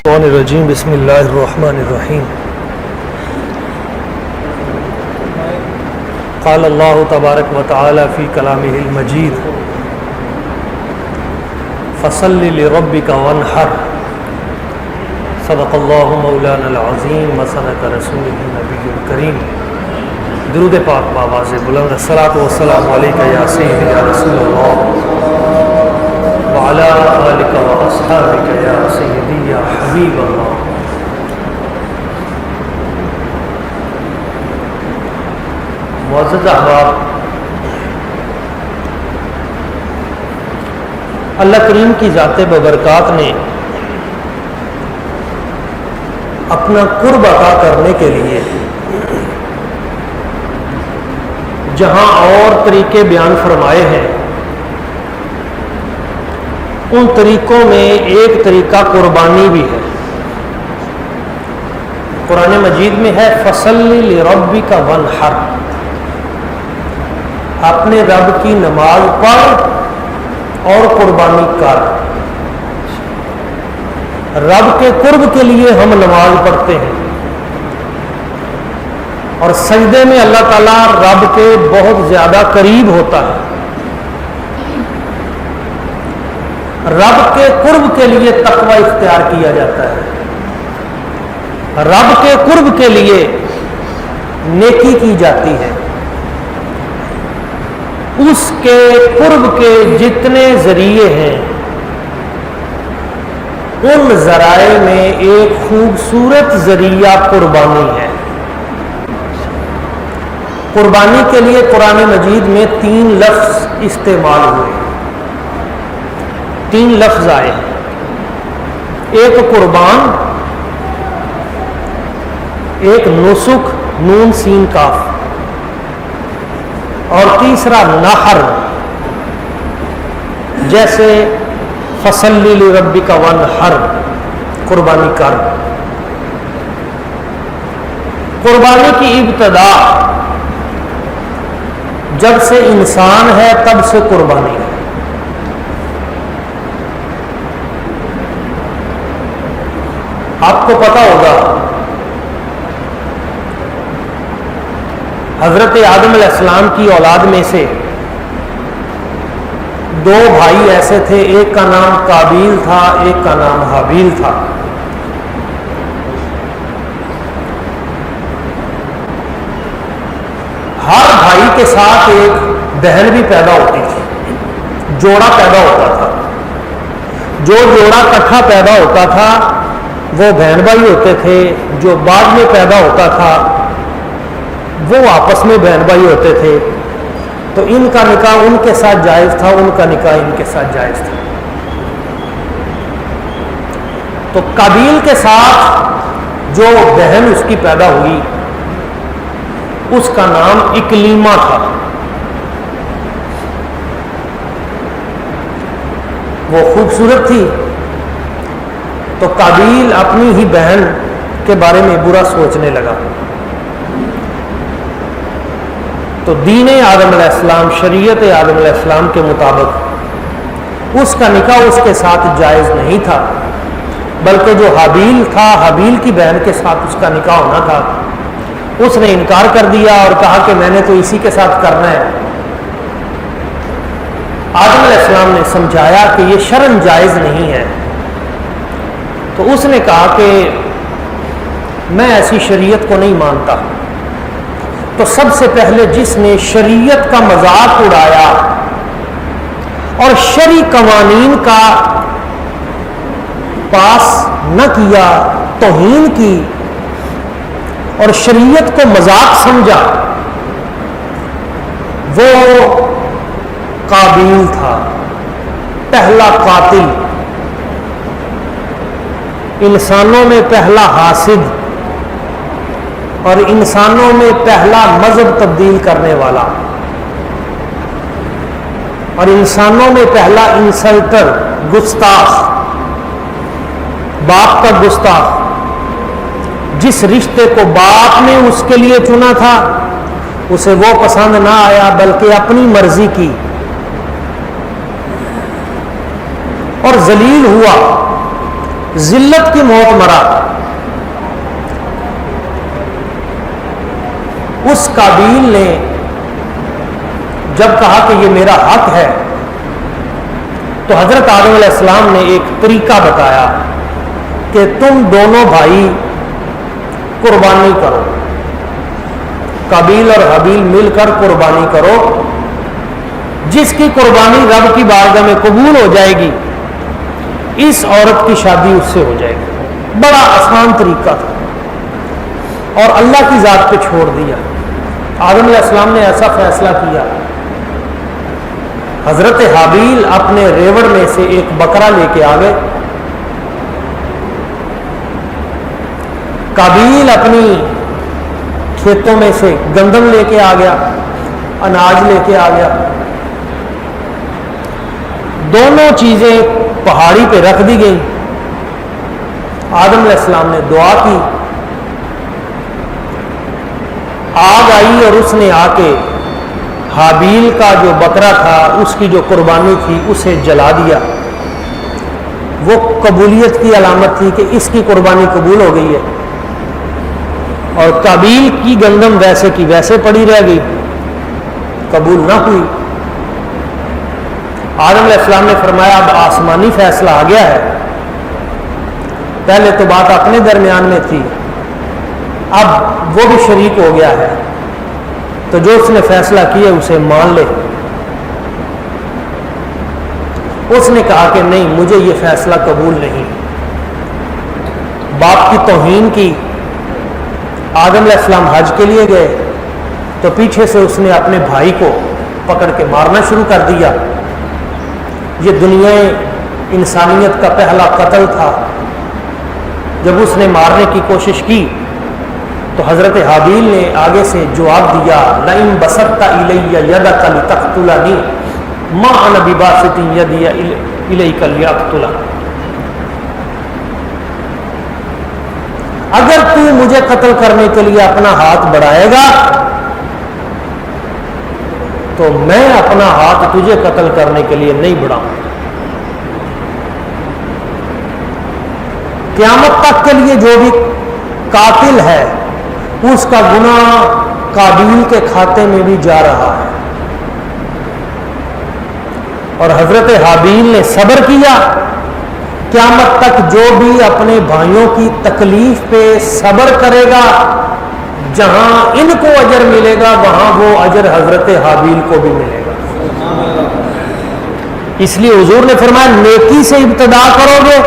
الرجیم بسم اللہ الرحمن الرحیم قال اللہ تبارک و تعالی فی کلامہ المجید فصل لربک وانحر صدق اللہ مولانا العظیم وصدق رسولہ النبی الکریم۔ درود پاک بآواز بلند، الصلاۃ والسلام علیک یا سیدی یا رسول اللہ وعلی آلک و اصحابک یا سیدی یا حبیب اللہ۔ معزز احباب، اللہ کریم کی ذات ببرکات نے اپنا قرب عطا کرنے کے لیے جہاں اور طریقے بیان فرمائے ہیں، ان طریقوں میں ایک طریقہ قربانی بھی ہے۔ قرآن مجید میں ہے فصل لربک وانحر، اپنے رب کی نماز پڑھ اور قربانی کر۔ رب کے قرب کے لیے ہم نماز پڑھتے ہیں، اور سجدے میں اللہ تعالیٰ رب کے بہت زیادہ قریب ہوتا ہے۔ رب کے قرب کے لیے تقوی اختیار کیا جاتا ہے، رب کے قرب کے لیے نیکی کی جاتی ہے۔ اس کے قرب کے جتنے ذریعے ہیں، ان ذرائع میں ایک خوبصورت ذریعہ قربانی ہے۔ قربانی کے لیے قرآن مجید میں 3 لفظ استعمال ہوئے، 3 لفظ آئے ہیں۔ ایک قربان، ایک نسک نون سین کاف، اور تیسرا نحر، جیسے فصل لربک وانحر، قربانی کر۔ قربانی کی ابتدا جب سے انسان ہے تب سے قربانی ہے۔ آپ کو پتا ہوگا حضرت آدم علیہ السلام کی اولاد میں سے 2 بھائی ایسے تھے، ایک کا نام قابیل تھا، ایک کا نام حابیل تھا۔ ہر بھائی کے ساتھ ایک بہن بھی پیدا ہوتی تھی، جوڑا پیدا ہوتا تھا۔ جو جوڑا اکٹھا پیدا ہوتا تھا وہ بہن بھائی ہوتے تھے، جو بعد میں پیدا ہوتا تھا وہ آپس میں بہن بھائی ہوتے تھے۔ تو ان کا نکاح ان کے ساتھ جائز تھا، ان کا نکاح ان کے ساتھ جائز تھا۔ تو قابیل کے ساتھ جو بہن اس کی پیدا ہوئی اس کا نام اکلیمہ تھا۔ وہ خوبصورت تھی، تو قابیل اپنی ہی بہن کے بارے میں برا سوچنے لگا۔ تو دین آدم علیہ السلام، شریعت آدم علیہ السلام کے مطابق اس کا نکاح اس کے ساتھ جائز نہیں تھا، بلکہ جو حابیل تھا، حابیل کی بہن کے ساتھ اس کا نکاح ہونا تھا۔ اس نے انکار کر دیا اور کہا کہ میں نے تو اسی کے ساتھ کرنا ہے۔ آدم علیہ السلام نے سمجھایا کہ یہ شرعاً جائز نہیں ہے، تو اس نے کہا کہ میں ایسی شریعت کو نہیں مانتا۔ تو سب سے پہلے جس نے شریعت کا مذاق اڑایا اور شرعی قوانین کا پاس نہ کیا، توہین کی اور شریعت کو مذاق سمجھا، وہ قابیل تھا، پہلا قاتل، انسانوں میں پہلا حاسد، اور انسانوں میں پہلا مذہب تبدیل کرنے والا، اور انسانوں میں پہلا انسلٹر، گستاخ، باپ کا گستاخ۔ جس رشتے کو باپ نے اس کے لیے چنا تھا اسے وہ پسند نہ آیا، بلکہ اپنی مرضی کی، اور ذلیل ہوا ذلت کی موت مرا، اس قابیل نے جب کہا کہ یہ میرا حق ہے تو حضرت آدم علیہ السلام نے ایک طریقہ بتایا کہ تم دونوں بھائی قربانی کرو، قابیل اور حابیل مل کر قربانی کرو، جس کی قربانی رب کی بارگاہ میں قبول ہو جائے گی اس عورت کی شادی اس سے ہو جائے گی۔ بڑا آسان طریقہ تھا اور اللہ کی ذات پہ چھوڑ دیا۔ آدم علیہ السلام نے ایسا فیصلہ کیا، حضرت حابیل اپنے ریوڑ میں سے ایک بکرا لے کے آ گئے، قابیل اپنی کھیتوں میں سے گندم لے کے آ گیا، اناج لے کے آ گیا، دونوں چیزیں پہاڑی پہ رکھ دی گئی۔ آدم علیہ السلام نے دعا کی، آگ آئی اور اس نے آ کے حابیل کا جو بکرا تھا اس کی جو قربانی تھی اسے جلا دیا۔ وہ قبولیت کی علامت تھی کہ اس کی قربانی قبول ہو گئی ہے، اور قابیل کی گندم ویسے کی ویسے پڑی رہ گئی، قبول نہ ہوئی۔ آدم علیہ السلام نے فرمایا اب آسمانی فیصلہ آ گیا ہے، پہلے تو بات اپنے درمیان میں تھی، اب وہ بھی شریک ہو گیا ہے، تو جو اس نے فیصلہ کیا اسے مان لے۔ اس نے کہا کہ نہیں، مجھے یہ فیصلہ قبول نہیں، باپ کی توہین کی۔ آدم علیہ السلام حج کے لیے گئے تو پیچھے سے اس نے اپنے بھائی کو پکڑ کے مارنا شروع کر دیا۔ یہ دنیا انسانیت کا پہلا قتل تھا۔ جب اس نے مارنے کی کوشش کی تو حضرت حابیل نے آگے سے جواب دیا، لئن بسطت الی یدک لتقتلنی ما انا بباسط یدی الیک لیقتلک، اگر تو مجھے قتل کرنے کے لیے اپنا ہاتھ بڑھائے گا تو میں اپنا ہاتھ تجھے قتل کرنے کے لیے نہیں بڑھاؤں۔ قیامت تک کے لیے جو بھی قاتل ہے اس کا گناہ قابیل کے کھاتے میں بھی جا رہا ہے، اور حضرت حابیل نے صبر کیا۔ قیامت تک جو بھی اپنے بھائیوں کی تکلیف پہ صبر کرے گا، جہاں ان کو اجر ملے گا وہاں وہ اجر حضرت حابیل کو بھی ملے گا۔ اس لیے حضور نے فرمایا نیکی سے ابتدا کرو گے،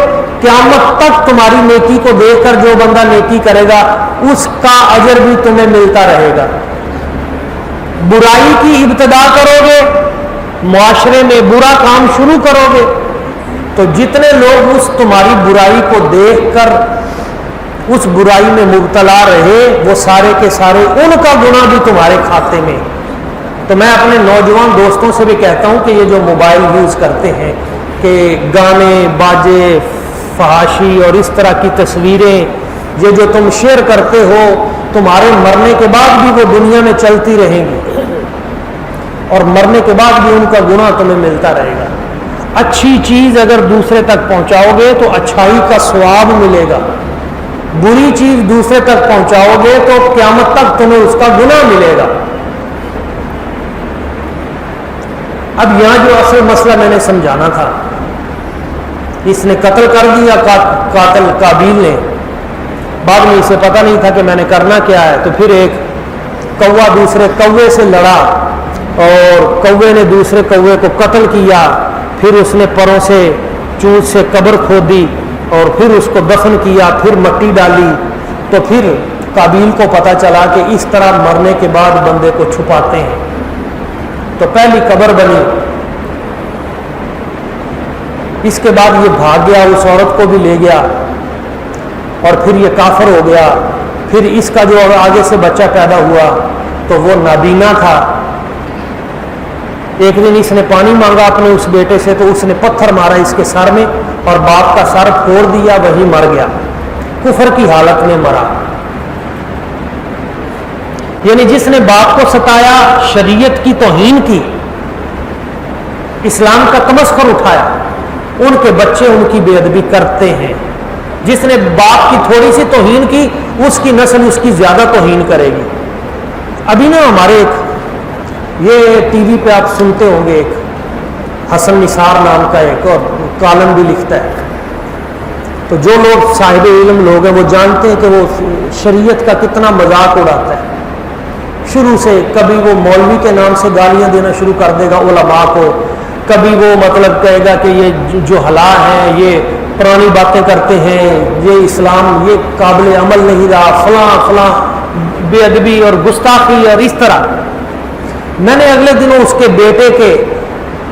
قیامت تک تمہاری نیکی کو دیکھ کر جو بندہ نیکی کرے گا اس کا اجر بھی تمہیں ملتا رہے گا۔ برائی کی ابتدا کرو گے، معاشرے میں برا کام شروع کرو گے تو جتنے لوگ اس تمہاری برائی کو دیکھ کر اس برائی میں مبتلا رہے وہ سارے کے سارے ان کا گناہ بھی تمہارے کھاتے میں۔ تو میں اپنے نوجوان دوستوں سے بھی کہتا ہوں کہ یہ جو موبائل یوز کرتے ہیں کہ گانے باجے فحاشی اور اس طرح کی تصویریں یہ جو تم شیئر کرتے ہو تمہارے مرنے کے بعد بھی وہ دنیا میں چلتی رہیں گی اور مرنے کے بعد بھی ان کا گناہ تمہیں ملتا رہے گا۔ اچھی چیز اگر دوسرے تک پہنچاؤ گے تو اچھائی کا ثواب ملے گا، بری چیز دوسرے تک پہنچاؤ گے تو قیامت تک تمہیں اس کا گناہ ملے گا۔ اب یہاں جو اصل مسئلہ میں نے سمجھانا تھا، اس نے قتل کر دیا قاتل قابیل نے، بعد میں اسے پتہ نہیں تھا کہ میں نے کرنا کیا ہے، تو پھر ایک کوا دوسرے کوے سے لڑا اور کوے نے دوسرے کوے کو قتل کیا، پھر اس نے پروں سے چونچ سے قبر کھودی اور پھر اس کو دفن کیا، پھر مٹی ڈالی، تو پھر قابیل کو پتہ چلا کہ اس طرح مرنے کے بعد بندے کو چھپاتے ہیں، تو پہلی قبر بنی۔ اس کے بعد یہ بھاگ گیا، اس عورت کو بھی لے گیا اور پھر یہ کافر ہو گیا۔ پھر اس کا جو آگے سے بچہ پیدا ہوا تو وہ نابینا تھا۔ ایک دن اس نے پانی مانگا اپنے اس بیٹے سے تو اس نے پتھر مارا اس کے سر میں اور باپ کا سر پھوڑ دیا، وہی مر گیا، کفر کی حالت میں مرا۔ یعنی جس نے باپ کو ستایا، شریعت کی توہین کی، اسلام کا تمسخر اٹھایا، ان کے بچے ان کی بے ادبی کرتے ہیں۔ جس نے باپ کی تھوڑی سی توہین کی اس کی نسل اس کی زیادہ توہین کرے گی. ابھی نا ہمارے ایک یہ ٹی وی پہ آپ سنتے ہوں گے، ایک حسن نثار نام کا ایک اور کالم بھی لکھتا ہے. تو جو لوگ صاحب علم لوگ ہیں وہ جانتے ہیں کہ وہ شریعت کا کتنا مذاق اڑاتا ہے. شروع سے کبھی وہ مولوی کے نام سے گالیاں دینا شروع کر دے گا علماء کو، کبھی وہ مطلب کہے گا کہ یہ جو حلال ہیں یہ پرانی باتیں کرتے ہیں، یہ اسلام یہ قابل عمل نہیں رہا، فلاں فلاں بے ادبی اور گستاخی اور اس طرح. میں نے اگلے دنوں اس کے بیٹے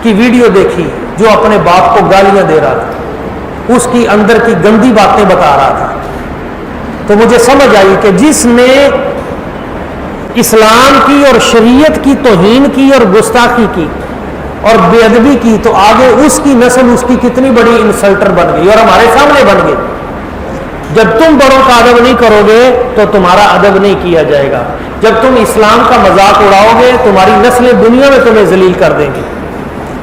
کی ویڈیو دیکھی جو اپنے باپ کو گالیاں دے رہا تھا، اس کی اندر کی گندی باتیں بتا رہا تھا. تو مجھے سمجھ آئی کہ جس نے اسلام کی اور شریعت کی توہین کی اور گستاخی کی اور بے ادبی کی، تو آگے اس کی نسل اس کی کتنی بڑی انسلٹر بن گئی اور ہمارے سامنے بن گئی. جب تم بڑوں کا ادب نہیں کرو گے تو تمہارا ادب نہیں کیا جائے گا. جب تم اسلام کا مذاق اڑاؤ گے تمہاری نسلیں دنیا میں تمہیں ذلیل کر دیں گی.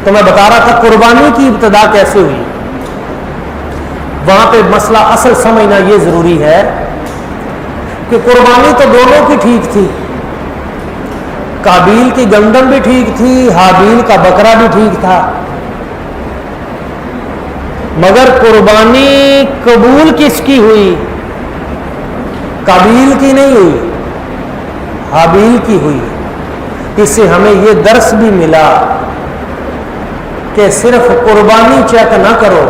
تو میں بتا رہا تھا قربانی کی ابتدا کیسے ہوئی. وہاں پہ مسئلہ اصل سمجھنا یہ ضروری ہے کہ قربانی تو دونوں کی ٹھیک تھی. قابیل کی گندم بھی ٹھیک تھی، حابیل کا بکرا بھی ٹھیک تھا، مگر قربانی قبول کس کی ہوئی؟ قابیل کی نہیں ہوئی، حابیل کی ہوئی. اس سے ہمیں یہ درس بھی ملا کہ صرف قربانی چیک نہ کرو.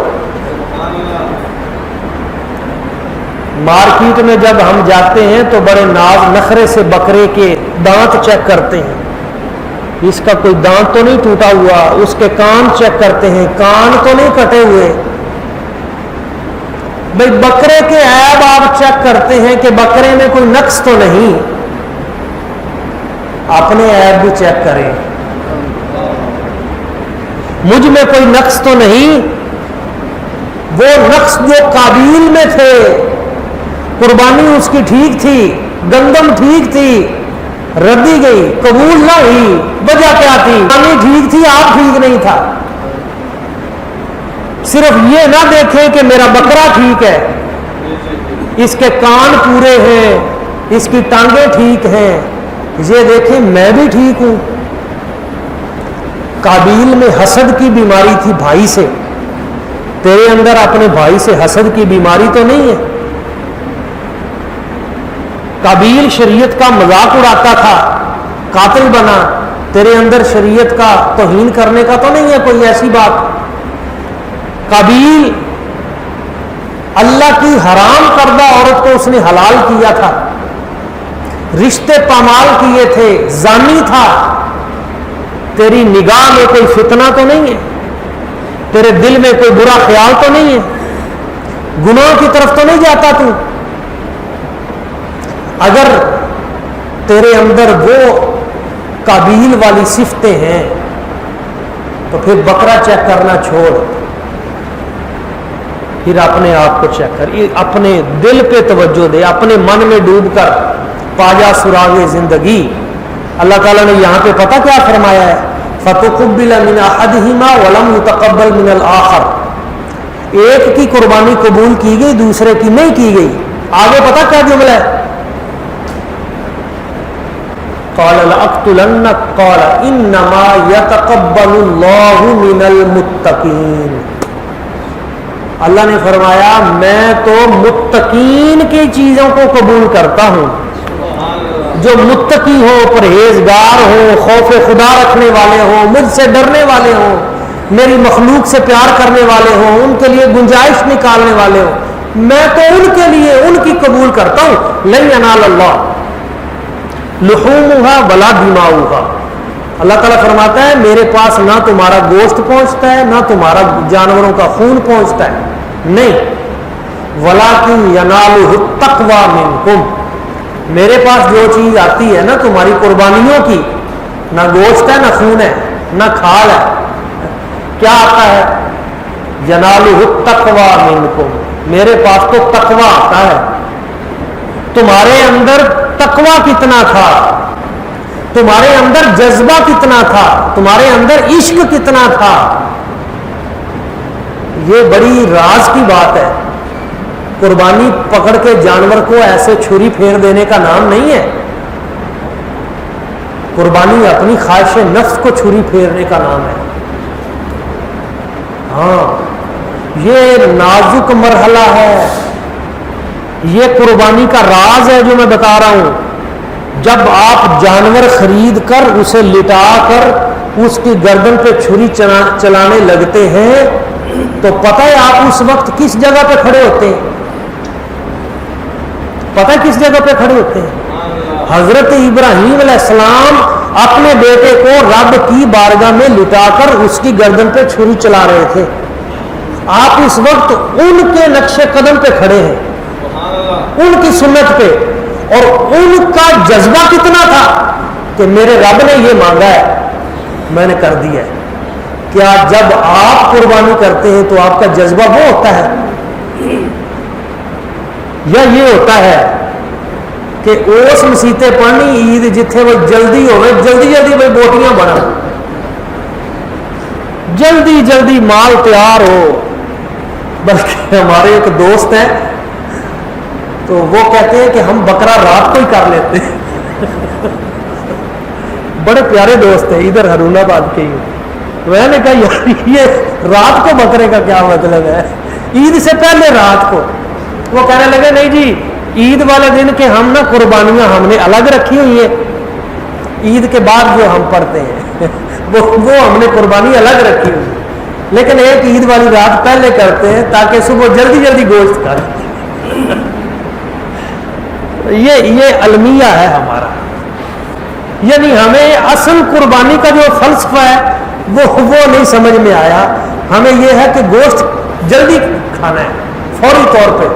مارکیٹ میں جب ہم جاتے ہیں تو بڑے ناز نخرے سے بکرے کے دانت چیک کرتے ہیں، اس کا کوئی دانت تو نہیں ٹوٹا ہوا، اس کے کان چیک کرتے ہیں، کان تو نہیں کٹے ہوئے. بھئی بکرے کے عیب آپ چیک کرتے ہیں کہ بکرے میں کوئی نقص تو نہیں. اپنے عیب بھی چیک کریں، مجھ میں کوئی نقص تو نہیں. وہ نقص جو قابیل میں تھے، قربانی اس کی ٹھیک تھی، گندم ٹھیک تھی، ردی گئی، قبول نہ ہوئی. وجہ کیا تھی؟ قربانی ٹھیک تھی، آپ ٹھیک نہیں تھا. صرف یہ نہ دیکھیں کہ میرا بکرا ٹھیک ہے، اس کے کان پورے ہیں، اس کی ٹانگیں ٹھیک ہیں، یہ دیکھیں میں بھی ٹھیک ہوں. قابیل میں حسد کی بیماری تھی بھائی سے، تیرے اندر اپنے بھائی سے حسد کی بیماری تو نہیں ہے. قابیل شریعت کا مذاق اڑاتا تھا، قاتل بنا، تیرے اندر شریعت کا توہین کرنے کا تو نہیں ہے کوئی ایسی بات. قابیل اللہ کی حرام کردہ عورت کو اس نے حلال کیا تھا، رشتے پامال کیے تھے، زانی تھا. تیری نگاہ میں کوئی فتنہ تو نہیں ہے، تیرے دل میں کوئی برا خیال تو نہیں ہے، گناہ کی طرف تو نہیں جاتا تو. اگر تیرے اندر وہ قابیل والی صفتیں ہیں تو پھر بکرا چیک کرنا چھوڑ، پھر اپنے آپ کو چیک کر، اپنے دل پہ توجہ دے، اپنے من میں ڈوب کر پاجا سراغ زندگی. اللہ تعالیٰ نے یہاں پہ پتہ کیا فرمایا ہے؟ فَتُقُبِّلَ مِنْ أَحَدِهِمَا وَلَمْ يُتَقَبَّلْ مِنَ الْآخَرِ. ایک کی قربانی قبول کی گئی، دوسرے کی نہیں کی گئی. آگے پتہ کیا جملہ ہے؟ قَالَ لَأَقْتُلَنَّكَ قَالَ إِنَّمَا يَتَقَبَّلُ اللَّهُ مِنَ الْمُتَّقِينَ. اللہ نے فرمایا میں تو متقین کی چیزوں کو قبول کرتا ہوں. جو متقی ہو، پرہیزگار ہو، خوف خدا رکھنے والے ہوں، مجھ سے ڈرنے والے ہوں، میری مخلوق سے پیار کرنے والے ہوں، ان کے لیے گنجائش نکالنے والے ہوں، میں تو ان کے لیے ان کی قبول کرتا ہوں. لن ینال اللہ لحومها ولا دماؤها. اللہ تعالیٰ فرماتا ہے میرے پاس نہ تمہارا گوشت پہنچتا ہے نہ تمہارا جانوروں کا خون پہنچتا ہے، نہیں. ولکن ینالہ التقوی منکم. میرے پاس جو چیز آتی ہے نا تمہاری قربانیوں کی، نہ گوشت ہے نہ خون ہے نہ کھال ہے، کیا آتا ہے؟ ینالہ التقوی منکم. میرے پاس تو تقوی آتا ہے. تمہارے اندر تقوی کتنا تھا، تمہارے اندر جذبہ کتنا تھا، تمہارے اندر عشق کتنا تھا، یہ بڑی راز کی بات ہے. قربانی پکڑ کے جانور کو ایسے چھری پھیر دینے کا نام نہیں ہے. قربانی اپنی خواہش نفس کو چھری پھیرنے کا نام ہے. ہاں یہ نازک مرحلہ ہے, یہ قربانی کا راز ہے جو میں بتا رہا ہوں. جب آپ جانور خرید کر اسے لٹا کر اس کی گردن پہ چھری چلانے لگتے ہیں تو پتہ ہے آپ اس وقت کس جگہ پہ کھڑے ہوتے ہیں؟ پتہ ہے کس جگہ پہ کھڑے ہوتے ہیں؟ حضرت ابراہیم علیہ السلام اپنے بیٹے کو رب کی بارگاہ میں لٹا کر اس کی گردن پہ چھری چلا رہے تھے. آپ اس وقت ان کے نقش قدم پہ کھڑے ہیں, ان کی سنت پہ, اور ان کا جذبہ کتنا تھا کہ میرے رب نے یہ مانگا ہے میں نے کر دیا ہے. کیا جب آپ قربانی کرتے ہیں تو آپ کا جذبہ وہ ہوتا ہے یا یہ ہوتا ہے کہ اس مسیطے پڑھنی عید جتھے وہ جلدی ہوئے جلدی وہ بوٹیاں بنا, جلدی جلدی مال تیار ہو. بلکہ ہمارے ایک دوست ہیں تو وہ کہتے ہیں کہ ہم بکرا رات کو ہی کر لیتے ہیں. بڑے پیارے دوست ہیں, ادھر ہرون آباد کے ہی. میں نے کہا یار یہ رات کو بکرے کا کیا مطلب ہے, عید سے پہلے رات کو. وہ کہنے لگے نہیں جی عید والے دن کے ہم نا قربانیاں ہم نے الگ رکھی ہوئی ہیں, عید کے بعد جو ہم پڑھتے ہیں وہ ہم نے قربانی الگ رکھی ہوئی ہے, لیکن ایک عید والی رات پہلے کرتے ہیں تاکہ صبح جلدی جلدی گوشت کھا لیں. یہ المیہ ہے ہمارا, یعنی ہمیں اصل قربانی کا جو فلسفہ ہے وہ نہیں سمجھ میں آیا. ہمیں یہ ہے کہ گوشت جلدی کھانا ہے فوری طور پہ.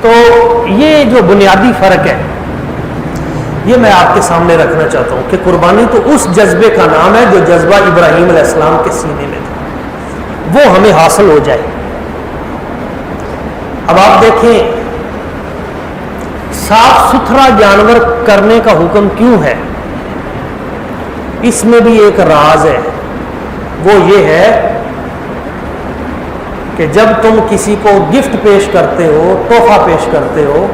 تو یہ جو بنیادی فرق ہے یہ میں آپ کے سامنے رکھنا چاہتا ہوں کہ قربانی تو اس جذبے کا نام ہے جو جذبہ ابراہیم علیہ السلام کے سینے میں تھا, وہ ہمیں حاصل ہو جائے. اب آپ دیکھیں صاف ستھرا جانور کرنے کا حکم کیوں ہے, اس میں بھی ایک راز ہے. وہ یہ ہے کہ جب تم کسی کو گفٹ پیش کرتے ہو, تحفہ پیش کرتے ہو,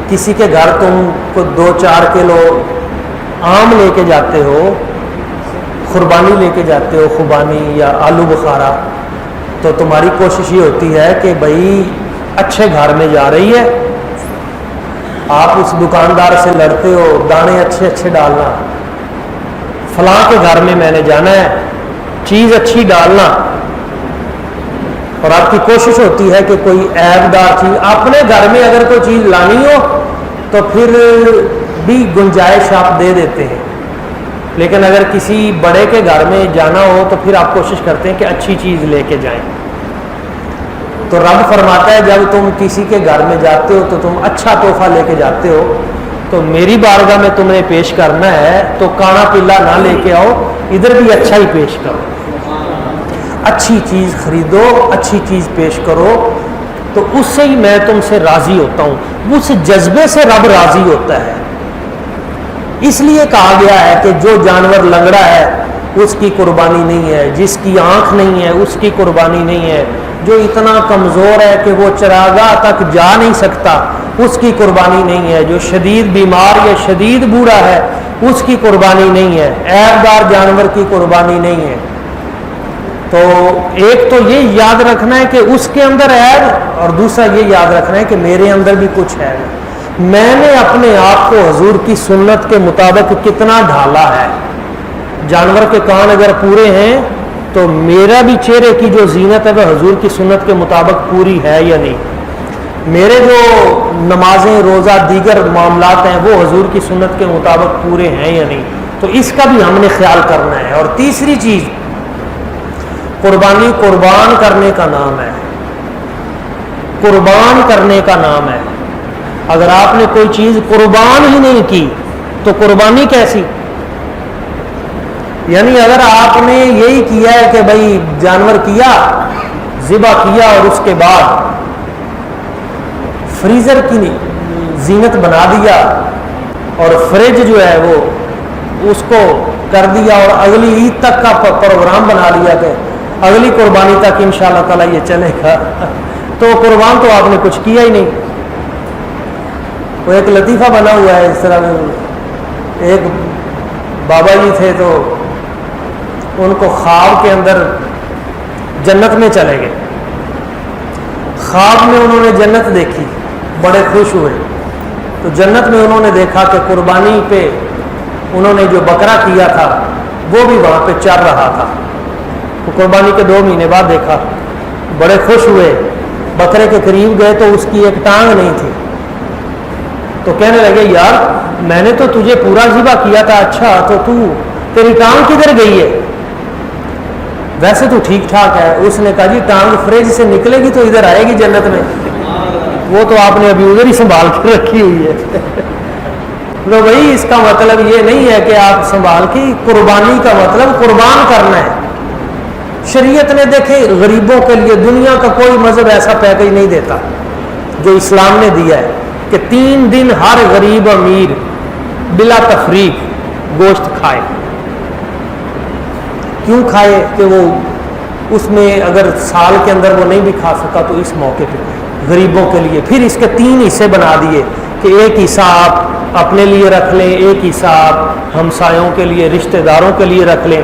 کسی کے گھر تم کو 2-4 کلو آم لے کے جاتے ہو, قربانی لے کے جاتے ہو, خوبانی یا آلو بخارا, تو تمہاری کوشش یہ ہوتی ہے کہ بھائی اچھے گھر میں جا رہی ہے. آپ اس دکاندار سے لڑتے ہو دانے اچھے اچھے ڈالنا, فلاں کے گھر میں میں نے جانا ہے چیز اچھی ڈالنا, اور آپ کی کوشش ہوتی ہے کہ کوئی عیب دار چیز. اپنے گھر میں اگر کوئی چیز لانی ہو تو پھر بھی گنجائش آپ دے دیتے ہیں, لیکن اگر کسی بڑے کے گھر میں جانا ہو تو پھر آپ کوشش کرتے ہیں کہ اچھی چیز لے کے جائیں. تو رب فرماتا ہے جب تم کسی کے گھر میں جاتے ہو تو تم اچھا تحفہ لے کے جاتے ہو, تو میری بارگاہ میں تم نے پیش کرنا ہے تو کانا پیلا نہ لے کے آؤ, ادھر بھی اچھا ہی پیش کرو, اچھی چیز خریدو, اچھی چیز پیش کرو, تو اس سے ہی میں تم سے راضی ہوتا ہوں. اس جذبے سے رب راضی ہوتا ہے. اس لیے کہا گیا ہے کہ جو جانور لنگڑا ہے اس کی قربانی نہیں ہے, جس کی آنکھ نہیں ہے اس کی قربانی نہیں ہے, جو اتنا کمزور ہے کہ وہ چراگاہ تک جا نہیں سکتا اس کی قربانی نہیں ہے, جو شدید بیمار یا شدید بوڑھا ہے اس کی قربانی نہیں ہے, عیب دار جانور کی قربانی نہیں ہے. تو ایک تو یہ یاد رکھنا ہے کہ اس کے اندر عیب, اور دوسرا یہ یاد رکھنا ہے کہ میرے اندر بھی کچھ ہے. میں نے اپنے آپ کو حضور کی سنت کے مطابق کتنا ڈھالا ہے. جانور کے کان اگر پورے ہیں تو میرا بھی چہرے کی جو زینت ہے وہ حضور کی سنت کے مطابق پوری ہے یا نہیں. میرے جو نمازیں روزہ دیگر معاملات ہیں وہ حضور کی سنت کے مطابق پورے ہیں یا نہیں. تو اس کا بھی ہم نے خیال کرنا ہے. اور تیسری چیز, قربانی قربان کرنے کا نام ہے, قربان کرنے کا نام ہے. اگر آپ نے کوئی چیز قربان ہی نہیں کی تو قربانی کیسی؟ یعنی اگر آپ نے یہی کیا ہے کہ بھائی جانور کیا, ذبح کیا, اور اس کے بعد فریزر کی زینت بنا دیا اور فریج جو ہے وہ اس کو کر دیا اور اگلی عید تک کا پروگرام بنا لیا کہ اگلی قربانی تک انشاءاللہ تعالی یہ چلے گا, تو قربان تو آپ نے کچھ کیا ہی نہیں. وہ ایک لطیفہ بنا ہوا ہے اس طرح. ایک بابا جی تھے تو ان کو خواب کے اندر جنت میں چلے گئے. خواب میں انہوں نے جنت دیکھی, بڑے خوش ہوئے. تو جنت میں انہوں نے دیکھا کہ قربانی پہ انہوں نے جو بکرا کیا تھا وہ بھی وہاں پہ چر رہا تھا. تو قربانی کے 2 مہینے بعد دیکھا, بڑے خوش ہوئے. بکرے کے قریب گئے تو اس کی ایک ٹانگ نہیں تھی. تو کہنے لگے یار میں نے تو تجھے پورا ذبح کیا تھا, اچھا تو تیری ٹانگ کدھر گئی ہے؟ ویسے تو ٹھیک ٹھاک ہے. اس نے کہا جی ٹانگ فریج سے نکلے گی تو ادھر آئے گی جنت میں, وہ تو آپ نے ابھی ادھر ہی سنبھال کے رکھی ہوئی ہے. تو بھائی اس کا مطلب یہ نہیں ہے کہ آپ سنبھال کی. قربانی کا مطلب قربان کرنا ہے. شریعت نے دیکھے غریبوں کے لیے دنیا کا کوئی مذہب ایسا پیکج نہیں دیتا جو اسلام نے دیا ہے کہ 3 دن ہر غریب امیر بلا تفریق گوشت کھائے. کیوں کھائے؟ کہ وہ اس میں اگر سال کے اندر وہ نہیں بھی کھا سکا تو اس موقع پہ غریبوں کے لیے. پھر اس کے 3 حصے بنا دیے کہ ایک حصہ آپ اپنے لیے رکھ لیں, ایک حصہ آپ ہمسایوں کے لیے رشتہ داروں کے لیے رکھ لیں,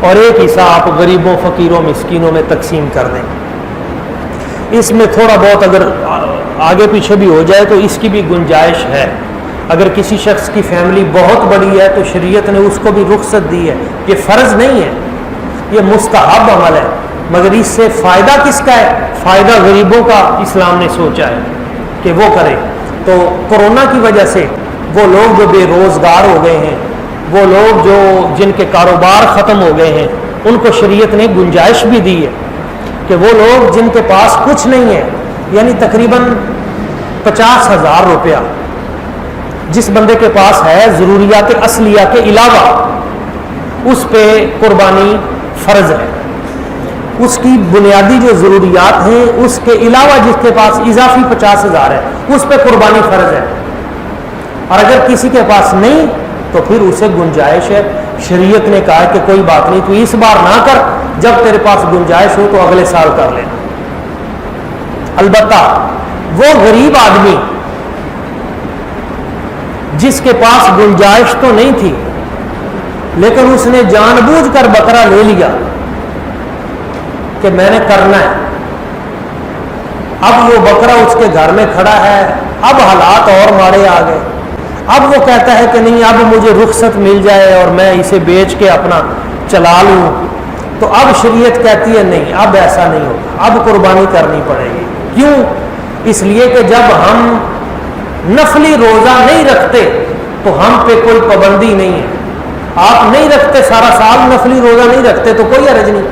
اور ایک حصہ آپ غریبوں فقیروں مسکینوں میں تقسیم کر دیں. اس میں تھوڑا بہت اگر آگے پیچھے بھی ہو جائے تو اس کی بھی گنجائش ہے. اگر کسی شخص کی فیملی بہت بڑی ہے تو شریعت نے اس کو بھی رخصت دی ہے. یہ فرض نہیں ہے, یہ مستحب عمل ہے. مگر اس سے فائدہ کس کا ہے؟ فائدہ غریبوں کا اسلام نے سوچا ہے کہ وہ کرے. تو کورونا کی وجہ سے وہ لوگ جو بے روزگار ہو گئے ہیں, وہ لوگ جو جن کے کاروبار ختم ہو گئے ہیں, ان کو شریعت نے گنجائش بھی دی ہے کہ وہ لوگ جن کے پاس کچھ نہیں ہے, یعنی تقریباً 50,000 روپیہ جس بندے کے پاس ہے ضروریات اصلیہ کے علاوہ, اس پہ قربانی فرض ہے. اس کی بنیادی جو ضروریات ہیں اس کے علاوہ جس کے پاس اضافی 50,000 ہے اس پہ قربانی فرض ہے. اور اگر کسی کے پاس نہیں تو پھر اسے گنجائش ہے. شریعت نے کہا کہ کوئی بات نہیں, تو اس بار نہ کر, جب تیرے پاس گنجائش ہو تو اگلے سال کر لینا. البتہ وہ غریب آدمی جس کے پاس گنجائش تو نہیں تھی لیکن اس نے جان بوجھ کر بکرا لے لیا کہ میں نے کرنا ہے, اب وہ بکرا اس کے گھر میں کھڑا ہے, اب حالات اور ماڑے آ گئے, اب وہ کہتا ہے کہ نہیں اب مجھے رخصت مل جائے اور میں اسے بیچ کے اپنا چلا لوں, تو اب شریعت کہتی ہے نہیں, اب ایسا نہیں ہوگا, اب قربانی کرنی پڑے گی. کیوں؟ اس لیے کہ جب ہم نفلی روزہ نہیں رکھتے تو ہم پہ کوئی پابندی نہیں ہے. آپ نہیں رکھتے سارا سال نفلی روزہ نہیں رکھتے تو کوئی حرج نہیں.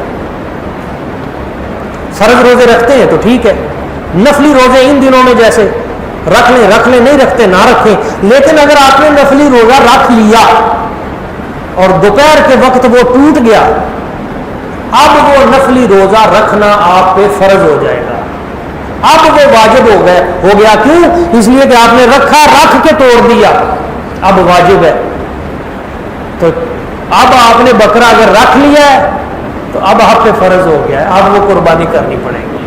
فرض روزے رکھتے ہیں تو ٹھیک ہے, نفلی روزے ان دنوں میں جیسے رکھ لیں, نہیں رکھتے نہ رکھیں. لیکن اگر آپ نے نفلی روزہ رکھ لیا اور دوپہر کے وقت وہ ٹوٹ گیا, اب وہ نفلی روزہ رکھنا آپ پہ فرض ہو جائے گا, اب وہ واجب ہو گیا. کیوں؟ اس لیے کہ آپ نے رکھا, رکھ کے توڑ دیا, اب واجب ہے. تو اب آپ نے بکرا اگر رکھ لیا ہے تو اب آپ پہ فرض ہو گیا ہے, اب وہ قربانی کرنی پڑے گی.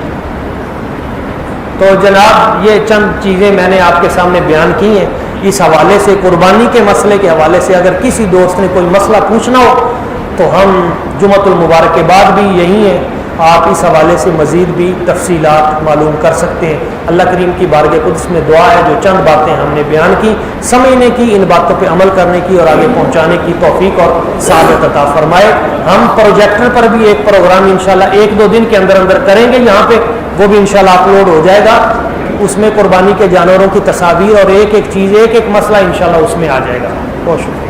تو جناب یہ چند چیزیں میں نے آپ کے سامنے بیان کی ہیں. اس حوالے سے قربانی کے مسئلے کے حوالے سے اگر کسی دوست نے کوئی مسئلہ پوچھنا ہو تو ہم جمعۃ المبارک کے بعد بھی یہی ہیں, آپ اس حوالے سے مزید بھی تفصیلات معلوم کر سکتے ہیں. اللہ کریم کی بارگاہ قدس میں دعا ہے جو چند باتیں ہم نے بیان کی, سمجھنے کی, ان باتوں پہ عمل کرنے کی اور آگے پہنچانے کی توفیق اور سعادت عطا فرمائے. ہم پروجیکٹر پر بھی ایک پروگرام انشاءاللہ 1-2 دن کے اندر کریں گے یہاں پہ, وہ بھی انشاءاللہ اپلوڈ ہو جائے گا. اس میں قربانی کے جانوروں کی تصاویر اور ایک ایک چیز, ایک ایک مسئلہ انشاءاللہ اس میں آ جائے گا. بہت شکریہ.